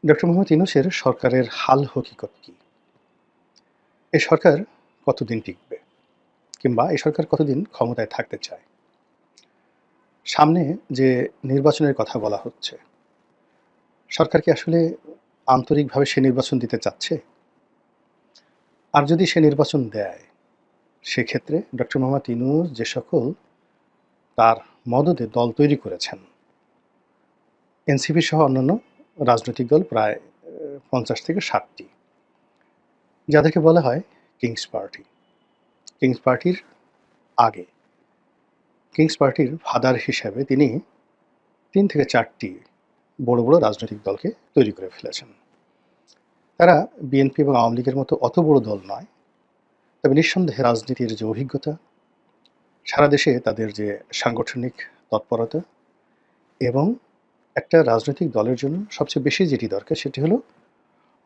Doctor Mohammad ইউনূসের সরকারের হাল হকিকত কি? এ সরকার কতদিন টিকবে? কিংবা এ সরকার কতদিন ক্ষমতায় থাকতে চায়? সামনে যে নির্বাচনের কথা বলা হচ্ছে, সরকার কি আসলে আন্তরিকভাবে সে নির্বাচন দিতে চাচ্ছে? আর যদি সে নির্বাচন দেয়, সেক্ষেত্রে ডক্টর মোহাম্মদ ইউনূস যে সকল তার মদদে দল তৈরি করেছেন, এনসিপি সহ অন্যান্য রাজনৈতিক দল প্রায় ৫০ থেকে ৬০ টি, যাদেরকে বলা হয় কিংস পার্টি। কিংস পার্টির আগে কিংস পার্টির ফাদার হিসাবে তিনি ৩ থেকে ৪টি বড়, বড় রাজনৈতিক দলকে তৈরি করে ফেলেছেন। তারা বিএনপি এবং আওয়ামী লীগের মতো অত বড় দল নয়। তবে নিঃসন্দেহে রাজনীতির যে অভিজ্ঞতা, সারা দেশে তাদের যে সাংগঠনিক তৎপরতা এবং একটা রাজনৈতিক দলের জন্য সবচেয়ে বেশি যেটি দরকার সেটি হলো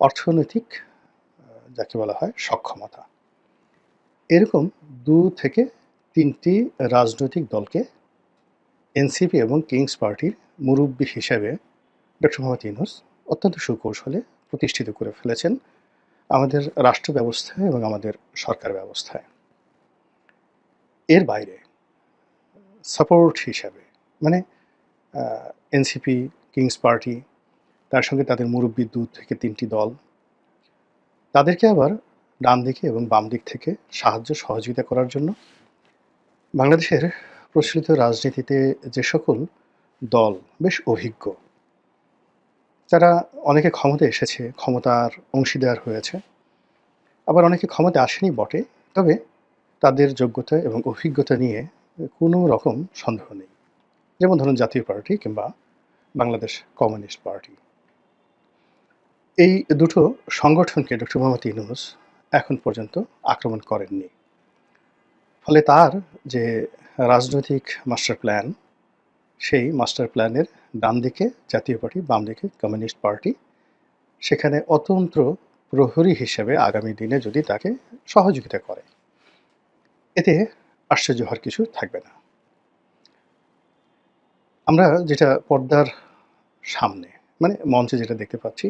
অর্থনৈতিক যাকে বলা হয় সক্ষমতা। এরকম ২ থেকে ৩টি রাজনৈতিক দলকে এনসিপি এবং কিংস পার্টির মুরুব্বি হিসেবে ডক্টর মোহাম্মদ ইউনূস অত্যন্ত সুকৌশলে প্রতিষ্ঠিত করে ফেলেছেন আমাদের রাষ্ট্র ব্যবস্থায় এবং আমাদের সরকার ব্যবস্থায়। এর বাইরে সাপোর্ট হিসাবে মানে এনসিপি, কিংস পার্টি, তার সঙ্গে তাদের মুরব্বি ২ থেকে ৩টি দল, তাদেরকে আবার ডান দিকে এবং বাম দিক থেকে সাহায্য সহযোগিতা করার জন্য বাংলাদেশের প্রচলিত রাজনীতিতে যে সকল দল বেশ অভিজ্ঞ, তারা অনেকে ক্ষমতায় এসেছে, ক্ষমতার অংশীদার হয়েছে, আবার অনেকে ক্ষমতায় আসেনি বটে, তবে তাদের যোগ্যতা এবং অভিজ্ঞতা নিয়ে কোনো রকম সন্দেহ নেই। যেমন ধরুন জাতীয় পার্টি কিংবা বাংলাদেশ কমিউনিস্ট পার্টি। এই দুটো সংগঠনকে ডক্টর মোহাম্মদ ইউনূস এখন পর্যন্ত আক্রমণ করেননি। ফলে তার যে রাজনৈতিক মাস্টার প্ল্যান, সেই মাস্টার প্ল্যানের ডান দিকে জাতীয় পার্টি, বাম দিকে কমিউনিস্ট পার্টি, সেখানে অতন্ত্র প্রহরী হিসেবে আগামী দিনে যদি তাকে সহযোগিতা করে, এতে আশ্চর্য হওয়ার কিছু থাকবে না। আমরা যেটা পর্দার সামনে মানে মঞ্চে যেটা দেখতে পাচ্ছি,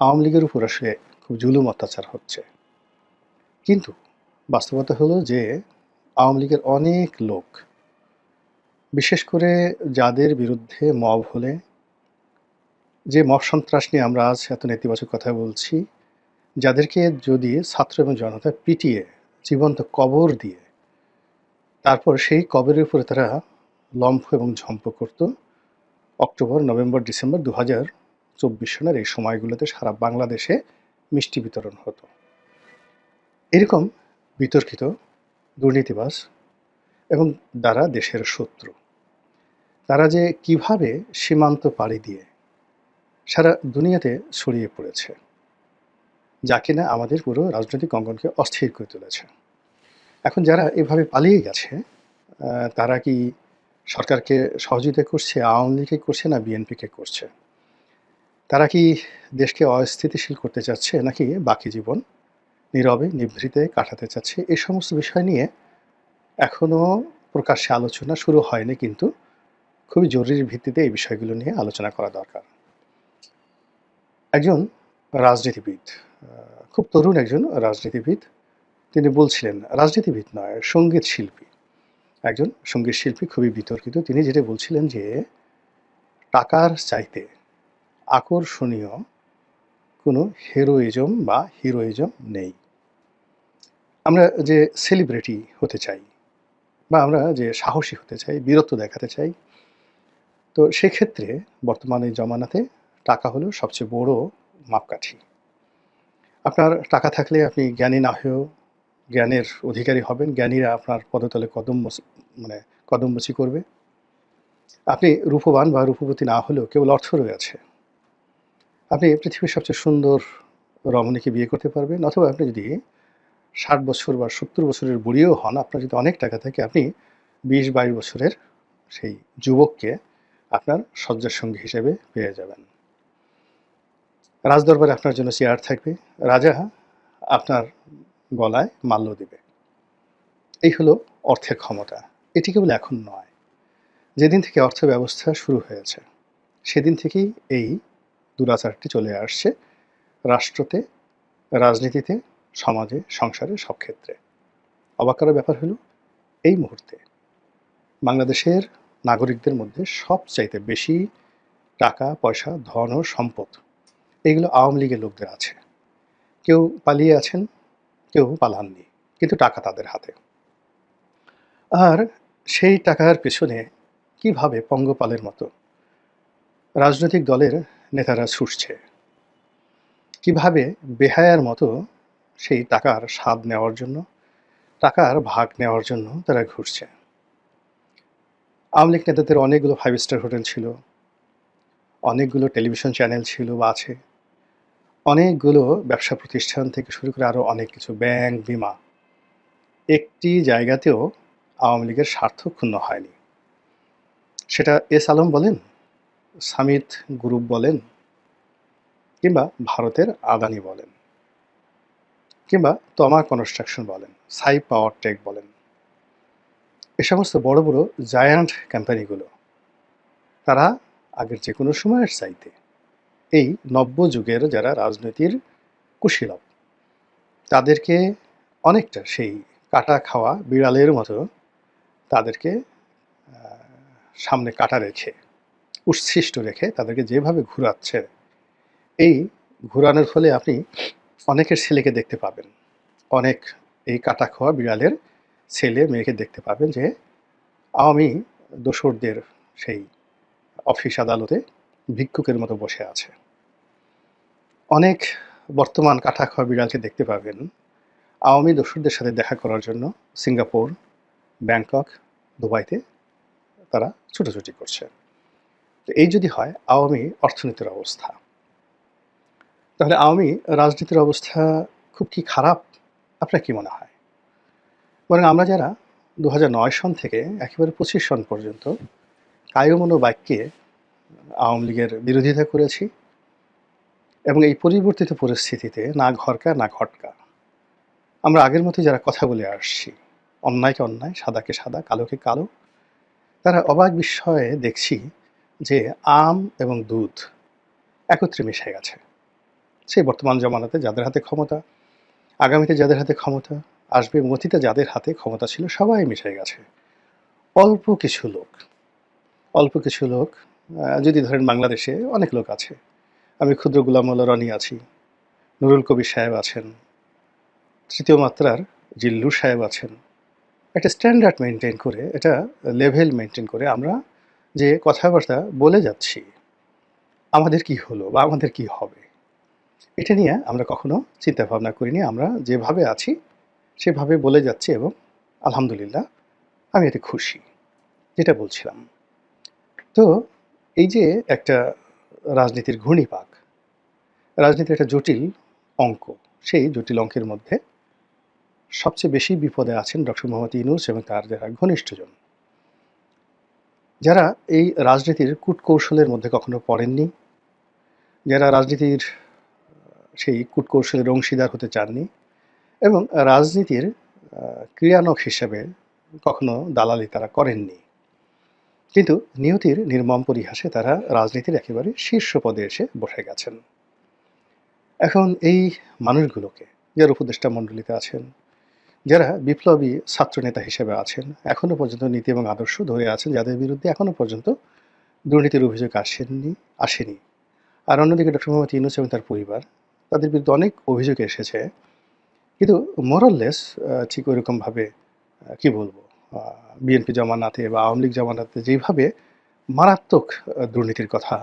আওয়ামী লীগের উপর আসলে খুব জুলুম অত্যাচার হচ্ছে। কিন্তু বাস্তবতা হলো যে আওয়ামী লীগের অনেক লোক, বিশেষ করে যাদের বিরুদ্ধে মব হলে, যে মব সন্ত্রাস নিয়ে আমরা আজ এত নেতিবাচক কথা বলছি, যাদেরকে যদি ছাত্র এবং জনতা পিটিয়ে জীবন্ত কবর দিয়ে তারপর সেই কবরের উপরে তারা লম্ফ এবং ঝম্প করত, অক্টোবর, নভেম্বর, ডিসেম্বর ২০২৪ সনের এই সময়গুলোতে সারা বাংলাদেশে মিষ্টি বিতরণ হতো। এরকম বিতর্কিত, দুর্নীতিবাজ এবং যারা দেশের শত্রু, তারা যে কিভাবে সীমান্ত পাড়ি দিয়ে সারা দুনিয়াতে ছড়িয়ে পড়েছে, যা কিনা আমাদের পুরো রাজনৈতিক অঙ্গনকে অস্থির করে তুলেছে। এখন যারা এভাবে পালিয়ে গেছে, তারা কি সরকারকে সহযোগিতা করছে, আওয়ামী লীগকে করছে না বিএনপিকে করছে? তারা কি দেশকে অস্থিতিশীল করতে চাচ্ছে নাকি বাকি জীবন নীরবে নিভৃতে কাটাতে চাচ্ছে? এই সমস্ত বিষয় নিয়ে এখনও প্রকাশ্যে আলোচনা শুরু হয়নি, কিন্তু খুবই জরুরি ভিত্তিতে এই বিষয়গুলো নিয়ে আলোচনা করা দরকার। একজন রাজনীতিবিদ, খুব তরুণ একজন রাজনীতিবিদ, তিনি বলছিলেন, রাজনীতিবিদ নয়, সঙ্গীত শিল্পী, একজন সঙ্গীত শিল্পী, খুবই বিতর্কিত। তিনি যেটা বলছিলেন যে টাকার চাইতে আকর্ষণীয় কোনো হেরোইজম বা হিরোইজম নেই। আমরা যে সেলিব্রিটি হতে চাই বা আমরা যে সাহসী হতে চাই, বীরত্ব দেখাতে চাই, তো সেক্ষেত্রে বর্তমানে জমানাতে টাকা হলো সবচেয়ে বড় মাপকাঠি। আপনার টাকা থাকলে আপনি জ্ঞানী না হয়েও জ্ঞানের অধিকারী হবেন। জ্ঞানীরা আপনার পদতলে মানে কদমবুচি করবে। আপনি রূপবান বা রূপবতী না হলেও কেবল অর্থ রয়েছে, আপনি পৃথিবীর সবচেয়ে সুন্দর রমণীকে বিয়ে করতে পারবেন, অথবা আপনি যদি ৬০ বছর বা ৭০ বছরের বুড়িও হন, আপনার যদি অনেক টাকা থাকে, আপনি ২০-২২ বছরের সেই যুবককে আপনার শয্যাসঙ্গী হিসেবে পেয়ে যাবেন। রাজদরবারে আপনার জন্য চেয়ার থাকবে, রাজা আপনার গলায় মাল্য দেবে। এই হলো অর্থের ক্ষমতা। এটি কেবল এখন নয়, যেদিন থেকে অর্থ ব্যবস্থা শুরু হয়েছে সেদিন থেকেই এই দুরাচারটি চলে আসছে রাষ্ট্রতে, রাজনীতিতে, সমাজে, সংসারে, সব ক্ষেত্রে। অবাক করার ব্যাপার হলো এই মুহূর্তে বাংলাদেশের নাগরিকদের মধ্যে সবচাইতে বেশি টাকা পয়সা, ধন ও সম্পদ এগুলো আওয়ামী লীগের লোকদের আছে। কেউ পালিয়ে আছেন, কেউ পালাননি, কিন্তু টাকা তাদের হাতে। আর সেই টাকার পেছনে কিভাবে পঙ্গপালের মতো রাজনৈতিক দলের নেতারা ছুটছে, কিভাবে বেহায়ার মতো সেই টাকার স্বাদ নেওয়ার জন্য, টাকার ভাগ নেওয়ার জন্য তারা ঘুরছে। আওয়ামী লীগ নেতাদের অনেকগুলো 5 স্টার হোটেল ছিল, অনেকগুলো টেলিভিশন চ্যানেল ছিল বা আছে, অনেকগুলো ব্যবসা প্রতিষ্ঠান থেকে শুরু করে আরও অনেক কিছু, ব্যাংক, বিমা। একটি জায়গাতেও আওয়ামী লীগের স্বার্থ ক্ষুণ্ণ হয়নি। সেটা এস আলম বলেন, সামিত গ্রুপ বলেন, কিংবা ভারতের আদানি বলেন, কিংবা তমা কনস্ট্রাকশন বলেন, সাই পাওয়ার টেক বলেন, এ সমস্ত বড় বড় জায়ান্ট কোম্পানিগুলো তারা আগের যে কোনো সময়ের চাইতে এই নব্য যুগের যারা রাজনীতির কুশীলব তাদেরকে অনেকটা সেই কাটা খাওয়া বিড়ালের মতো তাদেরকে সামনে কাটা রেখে, উচ্ছিষ্ট রেখে তাদেরকে যেভাবে ঘুরাচ্ছে, এই ঘুরানোর ফলে আপনি অনেকের ছেলেকে দেখতে পাবেন, অনেক এই কাটা খাওয়া বিড়ালের ছেলে মেয়েকে দেখতে পাবেন যে আওয়ামী দোসরদের সেই অফিস আদালতে ভিক্ষুকের মতো বসে আছে। অনেক বর্তমান কাটা খাওয়া বিড়ালকে দেখতে পাবেন আওয়ামী দোসরদের সাথে দেখা করার জন্য সিঙ্গাপুর, ব্যাংকক, দুবাইতে তারা ছুটোছুটি করছে। তো এই যদি হয় আওয়ামী অর্থনীতির অবস্থা, তাহলে আওয়ামী রাজনীতির অবস্থা খুব কি খারাপ? আপনার কি মনে হয়? বরং আমরা যারা 2009 সন থেকে একেবারে 25 সন পর্যন্ত কায়মনো বাক্যে আওয়ামী লীগের বিরোধিতা করেছি এবং এই পরিবর্তিত পরিস্থিতিতে না ঘরকা না ঘটকা আমরা আগের মতো যারা কথা বলে আসছি, অন্যায়কে অন্যায়, সাদাকে সাদা, কালোকে কালো, তারা অবাক বিস্ময়ে দেখছি যে আম এবং দুধ একত্রে মিশে গেছে। সেই বর্তমান জমানাতে যাদের হাতে ক্ষমতা, আগামীতে যাদের হাতে ক্ষমতা আসবে, অতীতে যাদের হাতে ক্ষমতা ছিল, সবাই মিশে গেছে। অল্প কিছু লোক, অল্প কিছু লোক, যদি ধরেন বাংলাদেশে অনেক লোক আছে, আমি ক্ষুদ্র গোলাম মোল্লা রনি আছি, নুরুল কবির সাহেব আছেন, তৃতীয় মাত্রার জিল্লুর সাহেব আছেন, একটা স্ট্যান্ডার্ড মেনটেন করে, এটা লেভেল মেনটেন করে আমরা যে কথাবার্তা বলে যাচ্ছি, আমাদের কি হলো বা আমাদের কি হবে, এটা নিয়ে আমরা কখনো চিন্তা ভাবনা করিনি। আমরা যেভাবে আছি সেভাবে বলে যাচ্ছি এবং আলহামদুলিল্লাহ আমি এতে খুশি। যেটা বলছিলাম, তো এই যে একটা রাজনীতির ঘূর্ণিপাক, রাজনীতির একটা জটিল অঙ্ক, সেই জটিল অঙ্কের মধ্যে সবচেয়ে বেশি বিপদে আছেন ডক্টর মোহাম্মদ ইউনূস এবং তার যারা ঘনিষ্ঠজন, যারা এই রাজনীতির কূটকৌশলের মধ্যে কখনো পড়েননি, যারা রাজনীতির সেই কূটকৌশলের অংশীদার হতে চাননি এবং রাজনীতির ক্রিয়ানক হিসেবে কখনো দালালি তারা করেননি, কিন্তু নিয়তির নির্মম পরিহাসে তারা রাজনীতির একেবারে শীর্ষ পদে এসে বসে গেছেন। এখন এই মানুষগুলোকে, যারা উপদেষ্টা মণ্ডলীতে আছেন, যারা বিপ্লবী ছাত্রনেতা হিসেবে আছেন, এখনো পর্যন্ত নীতি এবং আদর্শ ধরে আছেন, যাদের বিরুদ্ধে এখনো পর্যন্ত দুর্নীতির অভিযোগ আসেনি, আর অন্যদিকে ডক্টর মোহাম্মদ ইউনূস এবং তার পরিবার, তাদের বিরুদ্ধে অনেক অভিযোগ এসেছে, কিন্তু মোরাললেস ঠিক ওইরকমভাবে কি বলবো, বিএনপি জমানাতে বা আওয়ামী লীগ জমানাতে যেভাবে মারাত্মক দুর্নীতির কথা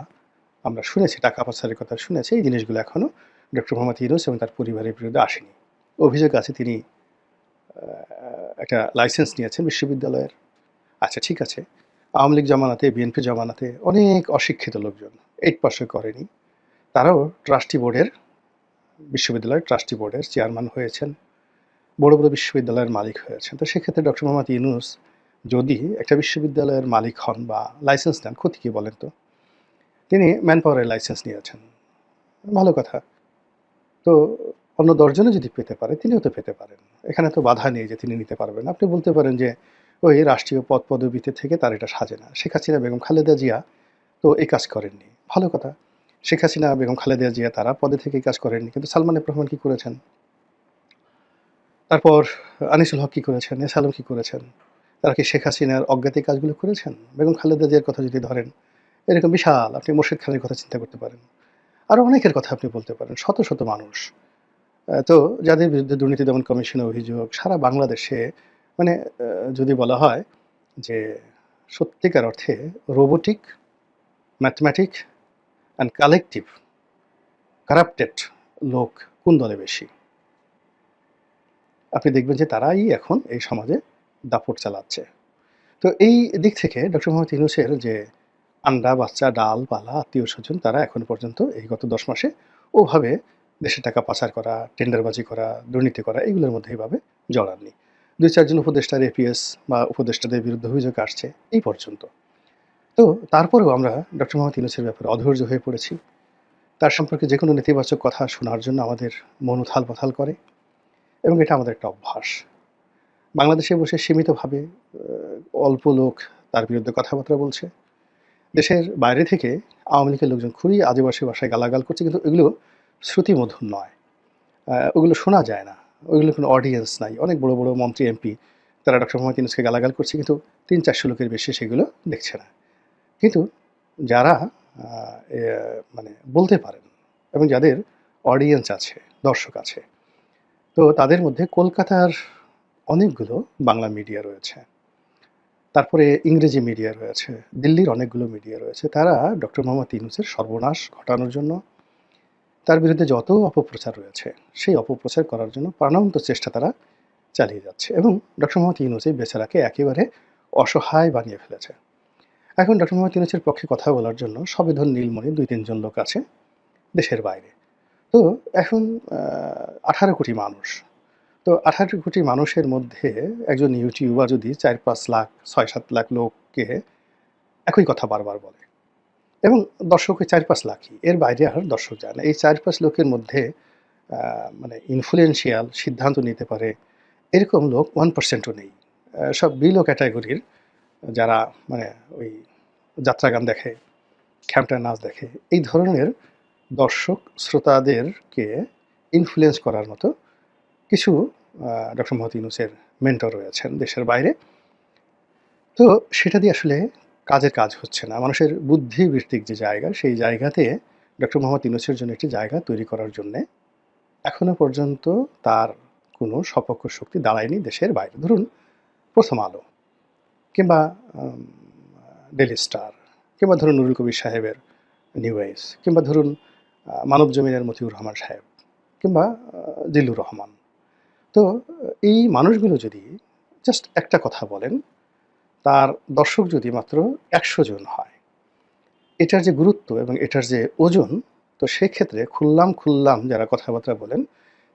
আমরা শুনেছি, টাকা পাচারের কথা শুনেছি, এই জিনিসগুলো এখনও ডক্টর মোহাম্মদ ইউনূস এবং তার পরিবারের বিরুদ্ধে আসেনি। অভিযোগ আছে তিনি একটা লাইসেন্স নিয়েছেন বিশ্ববিদ্যালয়ের। আচ্ছা ঠিক আছে, আওয়ামী লীগ জমানাতে, বিএনপি জমানাতে অনেক অশিক্ষিত লোকজন 8 পাসও করেনি, তারাও ট্রাস্টি বোর্ডের, বিশ্ববিদ্যালয়ের ট্রাস্টি বোর্ডের চেয়ারম্যান হয়েছেন, বড় বড় বিশ্ববিদ্যালয়ের মালিক হয়েছেন। তো সেক্ষেত্রে ডক্টর মোহাম্মদ ইউনূস যদি একটা বিশ্ববিদ্যালয়ের মালিক হন বা লাইসেন্স নেন, ক্ষতি কী বলেন তো? তিনি ম্যান পাওয়ারের লাইসেন্স নিয়েছেন, ভালো কথা। তো অন্য 10 জনে যদি পেতে পারে, তিনিও তো পেতে পারেন। এখানে তো বাধা নেই যে তিনি নিতে পারবেন। আপনি বলতে পারেন যে ওই রাষ্ট্রীয় পদ পদবিতে থেকে তার এটা সাজে না। শেখ হাসিনা বেগম, খালেদা জিয়া তো এই কাজ করেননি, ভালো কথা। শেখ হাসিনা, বেগম খালেদা জিয়া তারা পদে থেকে কাজ করেননি, কিন্তু সালমান এফ রহমান কী করেছেন, তারপর আনিসুল হক কী করেছেন, এস আলম কী করেছেন, তারা কি শেখ হাসিনার অজ্ঞাতে কাজগুলো করেছেন? বেগম খালেদা জিয়ার কথা যদি ধরেন, এরকম বিশাল, আপনি মোর্শেদ খানের কথা চিন্তা করতে পারেন, আরও অনেকের কথা আপনি বলতে পারেন, শত শত মানুষ। তো যাদের বিরুদ্ধে দুর্নীতি দমন কমিশনের অভিযোগ সারা বাংলাদেশে, মানে যদি বলা হয় যে সত্যিকার অর্থে robotic, mathematic and collective corrupted লোক কোন দলে বেশি, আপনি দেখবেন যে তারাই এখন এই সমাজে দাপট চালাচ্ছে। তো এই দিক থেকে ডক্টর মোহাম্মদ ইউনূসের যে আন্ডা, বাচ্চা, ডাল, পালা, আত্মীয়-স্বজন তারা এখন পর্যন্ত এই গত ১০ মাসে ওভাবে দেশের টাকা পাচার করা, টেন্ডারবাজি করা, দুর্নীতি করা এগুলোর মধ্যে এভাবে জড়াননি। ২-৪ জন উপদেষ্টার এপিএস বা উপদেষ্টাদের বিরুদ্ধে অভিযোগ আসছে এই পর্যন্ত। তো তারপরেও আমরা ডক্টর মোহাম্মদ ইউনূসের ব্যাপারে অধৈর্য হয়ে পড়েছি। তার সম্পর্কে যেকোনো নেতিবাচক কথা শোনার জন্য আমাদের মন উথাল-পাথাল করে এবং এটা আমাদের একটা অভ্যাস। বাংলাদেশে বসে সীমিতভাবে অল্প লোক তার বিরুদ্ধে কথাবার্তা বলছে। দেশের বাইরে থেকে আওয়ামী লীগের লোকজন খুবই আদিবাসী ভাষায় গালাগাল করছে, কিন্তু এগুলো শ্রুতিমধুর নয়। ওগুলো শোনা যায় না। ওইগুলোর কোনো অডিয়েন্স নাই। অনেক বড়, বড় মন্ত্রী, এমপি তারা ডক্টর মোহাম্মদ ইউনূসকে গালাগাল করছে, কিন্তু ৩-৪০০ লোকের বেশি সেগুলো দেখছে না। কিন্তু যারা আ এ মানে বলতে পারেন এবং যাদের অডিয়েন্স আছে, দর্শক আছে, তো তাদের মধ্যে কলকাতার অনেকগুলো বাংলা মিডিয়া রয়েছে। তারপরে ইংরেজি মিডিয়া রয়েছে, দিল্লির অনেকগুলো মিডিয়া রয়েছে। তারা ডক্টর মোহাম্মদ ইউনূসের সর্বনাশ ঘটানোর জন্য, তার বিরুদ্ধে যত অপপ্রচার রয়েছে, সেই অপপ্রচার করার জন্য প্রাণান্ত চেষ্টা তারা চালিয়ে যাচ্ছে এবং ডক্টর মোহাম্মদ ইউনূস এই বেচারাকে একেবারে অসহায় বানিয়ে ফেলেছে। এখন ডক্টর মোহাম্মদ ইউনূসের পক্ষে কথা বলার জন্য সবেধন নীলমণি ২-৩ জন লোক আছে দেশের বাইরে। তো এখন ১৮ কোটি মানুষ। তো ১৮ কোটি মানুষের মধ্যে একজন ইউটিউবার যদি ৪-৫ লাখ, ৬-৭ লাখ লোককে একই কথা বারবার বলে এবং দর্শক ওই ৪-৫ লাখই, এর বাইরে আর দর্শক যায় না। এই ৪-৫ লোকের মধ্যে মানে ইনফ্লুয়েন্সিয়াল সিদ্ধান্ত নিতে পারে এরকম লোক 1% ও নেই। সব বিলো ক্যাটাগরির যারা মানে ওই যাত্রা গান দেখে, খ্যামটা নাচ দেখে, এই ধরনের দর্শক শ্রোতাদেরকে ইনফ্লুয়েন্স করার মতো কিছু ডক্টর মোহাম্মদ ইউনূসের মেন্টর রয়েছেন দেশের বাইরে। তো সেটা দিয়ে আসলে কাজের কাজ হচ্ছে না। মানুষের বুদ্ধিবৃত্তিক যে জায়গা, সেই জায়গাতে ডক্টর মোহাম্মদ ইউনূসের জন্য একটি জায়গা তৈরি করার জন্যে এখনো পর্যন্ত তার কোনো সপক্ষ শক্তি দাঁড়ায়নি দেশের বাইরে। ধরুন 'প্রথম আলো' কিংবা আম ডেইলি স্টার কিংবা ধরুন নুরুল কবির সাহেবের নিউ এজ কিংবা ধরুন মানবজমিনের মতিউর রহমান সাহেব কিংবা জিল্লুর রহমান। তো এই মানুষগুলো যদি জাস্ট একটা কথা বলেন, তার দর্শক যদি মাত্র ১০০ জন হয়, এটার যে গুরুত্ব এবং এটার যে ওজন, তো সেক্ষেত্রে খুল্লাম যারা কথাবার্তা বলেন,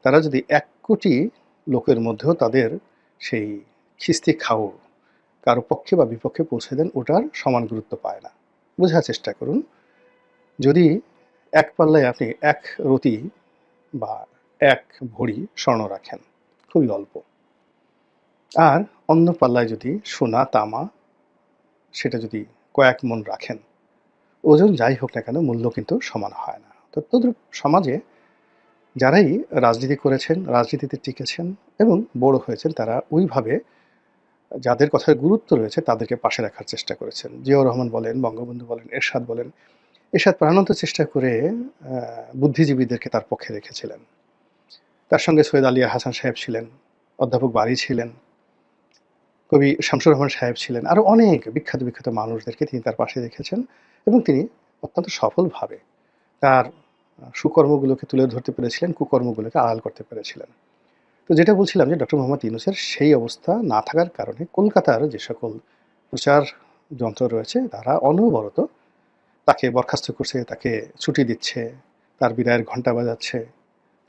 তারা যদি ১ কোটি লোকের মধ্যেও তাদের সেই খিস্তি খাও কারো পক্ষে বা বিপক্ষে পৌঁছে দেন, ওটার সমান গুরুত্ব পায় না। বোঝার চেষ্টা করুন, যদি এক পাল্লায় আপনি ১ রতি বা ১ ভরি স্বর্ণ রাখেন, খুবই অল্প। আর অন্য পাল্লায় যদি সোনা, তামা সেটা যদি কয়েক মণ রাখেন, ওজন যাই হোক না কেন মূল্য কিন্তু সমান হয় না। তো তদ্রূপ সমাজে যারাই রাজনীতি করেছেন, রাজনীতিতে টিকেছেন এবং বড় হয়েছেন, তারা ওইভাবে যাদের কথার গুরুত্ব রয়েছে তাদেরকে পাশে রাখার চেষ্টা করেছেন। জিয়াউর রহমান বলেন, বঙ্গবন্ধু বলেন, এরশাদ বলেন। এরশাদ প্রাণান্ত চেষ্টা করে বুদ্ধিজীবীদেরকে তার পক্ষে রেখেছিলেন। তার সঙ্গে সৈয়দ আলিয়া হাসান সাহেব ছিলেন, অধ্যাপক বারী ছিলেন, কবি শামসুর রহমান সাহেব ছিলেন। আরও অনেক বিখ্যাত, বিখ্যাত মানুষদেরকে তিনি তার পাশে রেখেছেন এবং তিনি অত্যন্ত সফলভাবে তার সুকর্মগুলোকে তুলে ধরতে পেরেছিলেন, কুকর্মগুলোকে আড়াল করতে পেরেছিলেন। তো যেটা বলছিলাম যে ডক্টর মোহাম্মদ ইউনূসের সেই অবস্থা না থাকার কারণে কলকাতার যে সকল প্রচার যন্ত্র রয়েছে তারা অনবরত তাকে বরখাস্ত করছে, তাকে ছুটি দিচ্ছে, তার বিদায়ের ঘণ্টা বাজাচ্ছে,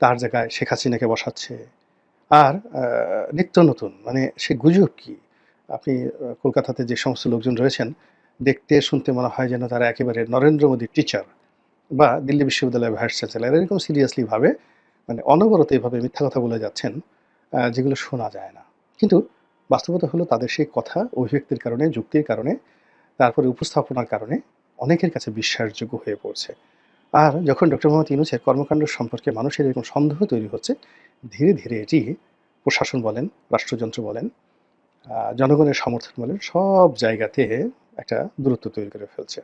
তার জায়গায় শেখ হাসিনাকে বসাচ্ছে। আর নিত্য নতুন মানে সে গুজব কি? আপনি কলকাতাতে যে সমস্ত লোকজন রয়েছেন, দেখতে শুনতে মনে হয় যেন তারা একেবারে নরেন্দ্র মোদীর টিচার বা দিল্লি বিশ্ববিদ্যালয়ের ভাইস চ্যান্সেলর, এরকম সিরিয়াসলি ভাবে মানে অনবরত এভাবে মিথ্যা কথা বলে যাচ্ছেন, যেগুলো শোনা যায় না। কিন্তু বাস্তবতা হলো তাদের সেই কথা অভিব্যক্তির কারণে, যুক্তির কারণে, তারপরে উপস্থাপনার কারণে অনেকের কাছে বিশ্বাসযোগ্য হয়ে পড়ছে। আর যখন ডক্টর মোহাম্মদ ইউনূসের কর্মকাণ্ড সম্পর্কে মানুষের এরকম সন্দেহ তৈরি হচ্ছে, ধীরে, ধীরে এটি প্রশাসন বলেন, রাষ্ট্রযন্ত্র বলেন, জনগণের সমর্থন বলেন, সব জায়গাতে একটা দূরত্ব তৈরি করে ফেলছে।